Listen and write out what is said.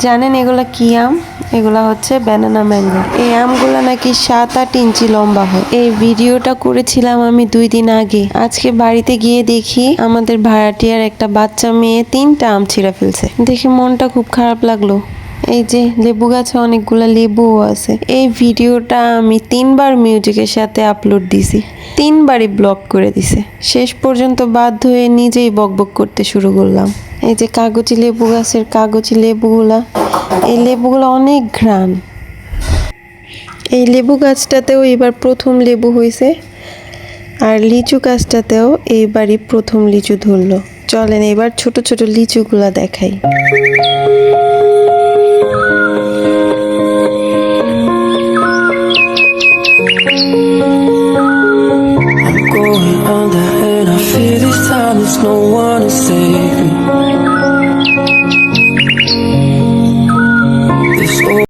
জানেন এগুলা কি আম? এগুলা হচ্ছে ব্যানানা ম্যাঙ্গো। এই আমগুলা নাকি 7-8 ইঞ্চি লম্বা হয়। এই ভিডিওটা করেছিলাম আমি 2 দিন আগে। আজকে বাড়িতে গিয়ে দেখি আমাদের ভাড়াটিয়ার একটা বাচ্চা মেয়ে 3টা আম ছিঁড়ে ফেলছে। দেখে মনটা খুব খারাপ লাগলো। এই যে লেবু গাছে অনেকগুলা লেবুও আছে। এই ভিডিওটা আমি 3বার মিউজিকের সাথে আপলোড দিছি, 3বারই ব্লক করে দিছে। শেষ পর্যন্ত বাধ্য হয়ে নিজেই বকবক করতে শুরু করলাম। এই যে কাগজি লেবু গাছের কাগজি লেবুগুলা, এই লেবুগুলো অনেক ঘ্রাণ। এই লেবু গাছটাতেও এবার প্রথম লেবু হয়েছে, আর লিচু গাছটাতেও এইবারই প্রথম লিচু ধরলো। চলেন এবার ছোট ছোট লিচুগুলা দেখাই। Going under and I feel this time there's no one to save me.